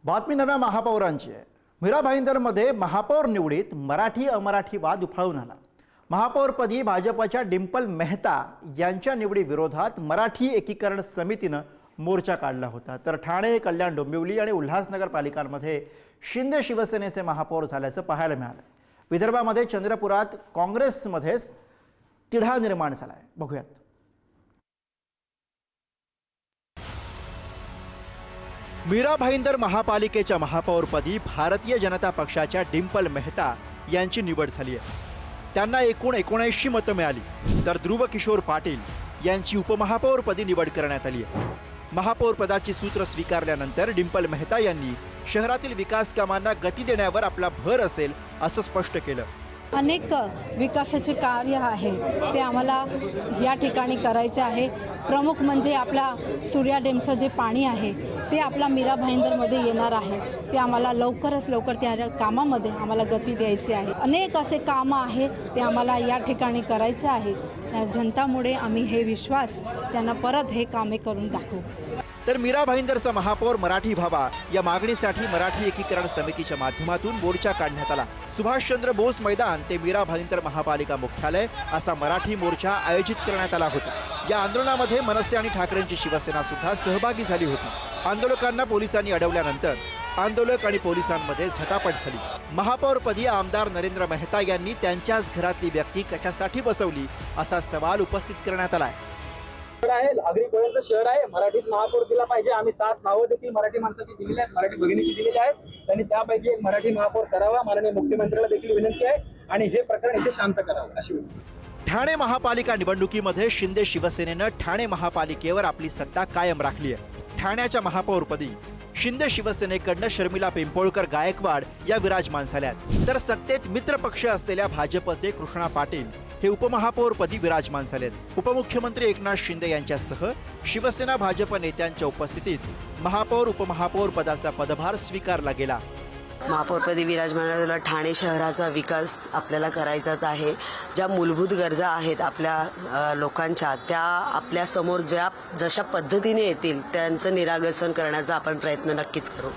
बातमी नव्या महापौरांची आहे। मीरा भाईंदरमध्ये महापौर निवडीत मराठी अमराठी वाद उफाळून आला। महापौरपदी भाजपच्या डिंपल मेहता यांच्या निवडी विरोधात मराठी एकीकरण समितीनं मोर्चा काढला होता। तर ठाणे, कल्याण, डोंबिवली आणि उल्हासनगर पालिकांमध्ये शिंदे शिवसेनेचे महापौर झाल्याचं पाहायला मिळालं। विदर्भामध्ये चंद्रपुरात काँग्रेसमध्येच तिढा निर्माण झालाय। बघूयात। मीरा भाईंदर महापालिकेच्या महापौरपदी भारतीय जनता पक्षाच्या डिंपल मेहता यांची निवड झाली आहे। त्यांना एकूण 79 मतं मिळाली। तर ध्रुव किशोर पाटील यांची उपमहापौरपदी निवड करण्यात आली आहे। महापौरपदाची सूत्र स्वीकारल्यानंतर डिंपल मेहता यांनी शहरातील विकास कामांना गती देण्यावर आपला भर असेल असं स्पष्ट केलं। अनेक विकासाचे कार्य आहे ते आम्हाला या ठिकाणी करायचे आहे। प्रमुख म्हणजे आपला सूर्या डॅमचं जे पाणी आहे ते आपला मीरा भाईंदरमध्ये येणार आहे। ते आम्हाला लवकरच लवकर त्या कामामध्ये आम्हाला गती द्यायची आहे। अनेक असे कामं आहे ते आम्हाला या ठिकाणी करायचे आहे। जनतामुळे आम्ही हे विश्वास त्यांना परत हे कामे करून दाखवू। तर मीरा भाईंदरचा महापौर मराठी व्हावा या मागणीसाठी मराठी एकीकरण समितीच्या माध्यमातून मोर्चा काढण्यात आला। सुभाषचंद्र बोस मैदान ते मीरा भाईंदर महापालिका मुख्यालय असा मराठी मोर्चा आयोजित करण्यात आला होता। या आंदोलनामध्ये मनसे आणि ठाकरेंची शिवसेना सुद्धा सहभागी झाली होती। आंदोलकांना पोलिसांनी अडवल्यानंतर आंदोलक आणि पोलिसांमध्ये झटापट झाली। महापौरपदी आमदार नरेंद्र मेहता यांनी त्यांच्याच घरातली व्यक्ती कशासाठी बसवली असा सवाल उपस्थित करण्यात आलाय। नागरिकांचं शहर आहे, मराठीच महापौर दिला पाहिजे। आम्ही 7 नावं देखील मराठी माणसाची दिलेली आहेत, मराठी भगिनीची दिलेली आहेत। त्यांनी त्यापैकी एक मराठी महापौर करावा। माननीय मुख्यमंत्र्याला देखील विनंती आहे आणि हे प्रकरण इथे शांत करावं अशी विनंती। ठाणे महापालिका निवडणुकीमध्ये शिंदे शिवसेनेनं ठाणे महापालिकेवर आपली सत्ता कायम राखली आहे। ठाण्याच्या महापौरपदी शिंदे शिवसेनेकडनं शर्मिला पिंपोळकर गायकवाड या विराजमान झाल्यात। तर सत्तेत मित्रपक्ष असलेल्या भाजपचे कृष्णा पाटील हे उपमहापौरपदी विराजमान झालेत। उपमुख्यमंत्री एकनाथ शिंदे यांच्यासह शिवसेना भाजप नेत्यांच्या उपस्थितीत महापौर उपमहापौर पदाचा पदभार स्वीकारला गेला। महापौरपदी विराजमान ठाणे शहराचा विकास आपल्याला करायचाच आहे। ज्या मूलभूत गरजा आहेत आपल्या लोकांच्या त्या आपल्या समोर जशा पद्धतीने येतील त्यांचं निराकरण करण्याचा आपण प्रयत्न नक्कीच करू।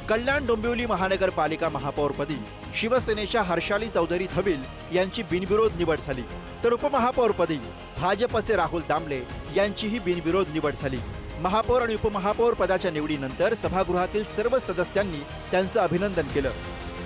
कल्याण डोंबिवली महानगरपालिका महापौरपदी शिवसेनेच्या हर्षाली चौधरी धबिल यांची बिनविरोध निवड झाली। तर उपमहापौरपदी भाजपचे राहुल दामले यांचीही बिनविरोध निवड झाली। महापौर आणि उपमहापौर पदाच्या निवडीनंतर सभागृहातील सर्व सदस्यांनी त्यांचं अभिनंदन केलं।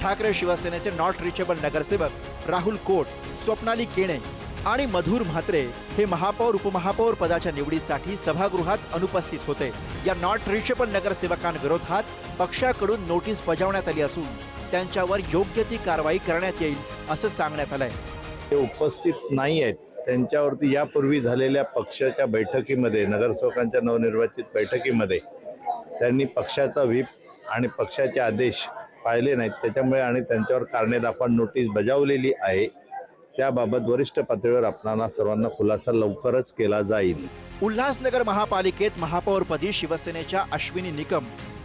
ठाकरे शिवसेनेचे नॉट रिचेबल नगरसेवक राहुल कोट, स्वप्नाली केणे आणि मधुर म्हात्रे हे महापौर उपमहापौर पदाच्या निवडीसाठी सभागृहात अनुपस्थित होते। या नॉट रिचेबल नगरसेवकांविरोधात पक्षाकडून नोटीस बजावण्यात आली असून त्यांच्यावर योग्य ती कारवाई करण्यात येईल असं सांगण्यात आलंय। ते उपस्थित नाही आहेत त्यांच्यावरती यापूर्वी झालेल्या पक्षाच्या बैठकीमध्ये, नगरसेवकांच्या नवनिर्वाचित बैठकीमध्ये त्यांनी पक्षाचा व्हीप आणि पक्षाचे आदेश पाळले नाहीत, त्याच्यामुळे आणि त्यांच्यावर कारणे दाखवा नोटीस बजावलेली आहे। त्याबाबत वरिष्ठ पातळीवर आपणाला सर्वांना खुलासा लवकरच केला जाईल। उल्हासनगर महापालिकेत महापौरपदी शिवसेनेच्या अश्विनी निकम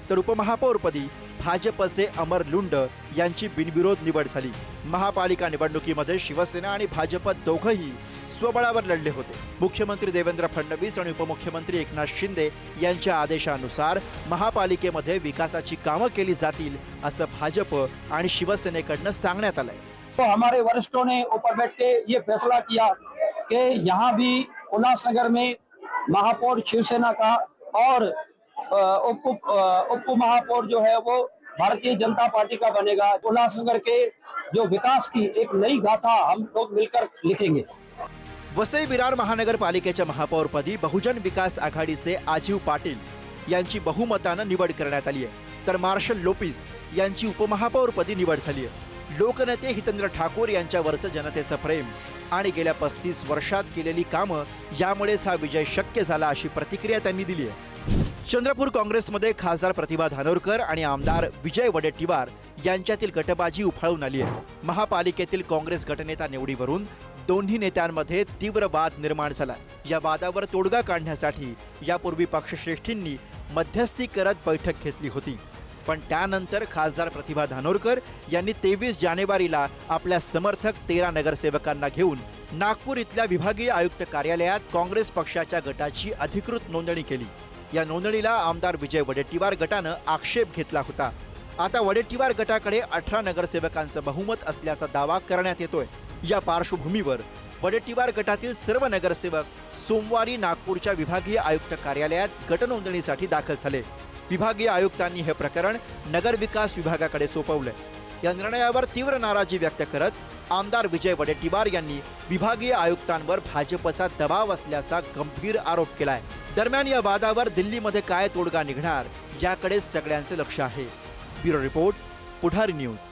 तर उपमहापौरपदी भाजपचे अमर लुंड यांची बिनविरोध निवड झाली। महापालिका निवडणुकीमध्ये शिवसेना आणि भाजप दोघंही स्वबळावर लढले होते। मुख्यमंत्री देवेंद्र फडणवीस आणि उपमुख्यमंत्री एकनाथ शिंदे यांच्या आदेशानुसार महापालिकेमध्ये विकासाची कामं केली जातील असं भाजप आणि शिवसेनेकडनं सांगण्यात आलंय। तो हमारे वरिष्ठों ने ऊपर बैठ के ये फैसला किया कि यहाँ भी उल्लासनगर में महापौर शिवसेना का और उप महापौर जो है वो भारतीय जनता पार्टी का बनेगा। उल्लासनगर के जो विकास की एक नई गाथा हम लोग मिलकर लिखेंगे। वसई विरार महानगरपालिकेच्या महापौरपदी बहुजन विकास आघाडीचे आजीव पाटील यांची बहुमतानं निवड करण्यात आली आहे। तर मार्शल लोपिस यांची उपमहापौरपदी निवड झाली आहे। लोकनेते हितेंद्र ठाकूर यांच्यावरचं जनतेचं प्रेम आणि गेल्या 35 वर्षात केलेली कामं यामुळेच हा विजय शक्य झाला अशी प्रतिक्रिया त्यांनी दिली आहे। चंद्रपूर काँग्रेसमध्ये खासदार प्रतिभा धानोरकर आणि आमदार विजय वडेट्टीवार यांच्यातील गटबाजी उफाळून आली आहे। महापालिकेतील काँग्रेस गटनेता निवडीवरून दोन्ही नेत्यांमध्ये तीव्र वाद निर्माण झाला। या वादावर तोडगा काढण्यासाठी यापूर्वी पक्षश्रेष्ठींनी मध्यस्थी करत बैठक घेतली होती, पण त्यानंतर खासदार प्रतिभा धानोरकर यांनी 23 जानेवारीला आपल्या समर्थक 13 नगरसेवकांना घेऊन नागपूर इथल्या विभागीय आयुक्त कार्यालयात काँग्रेस पक्षाच्या गटाची अधिकृत नोंदणी केली। या नोंदणीला आमदार विजय वडेट्टीवार गटानं आक्षेप घेतला होता। आता वडेट्टीवार गटाकडे 18 नगरसेवकांचं बहुमत असल्याचा दावा करण्यात येतोय। या पार्श्वभूमीवर वडेट्टीवार गटातील सर्व नगरसेवक सोमवारी नागपूरच्या विभागीय आयुक्त कार्यालयात गटनोंदणीसाठी दाखल झाले। विभागीय आयुक्तांनी हे प्रकरण नगर विकास विभागाकडे सोपवलंय। या निर्णयावर तीव्र नाराजी व्यक्त करत आमदार विजय वडेट्टीवार यांनी विभागीय आयुक्तांवर भाजपचा दबाव असल्याचा गंभीर आरोप केलाय। दरम्यान या वादावर दिल्लीमध्ये काय तोडगा निघणार याकडे सगळ्यांचे लक्ष आहे। ब्युरो रिपोर्ट, पुढारी न्यूज।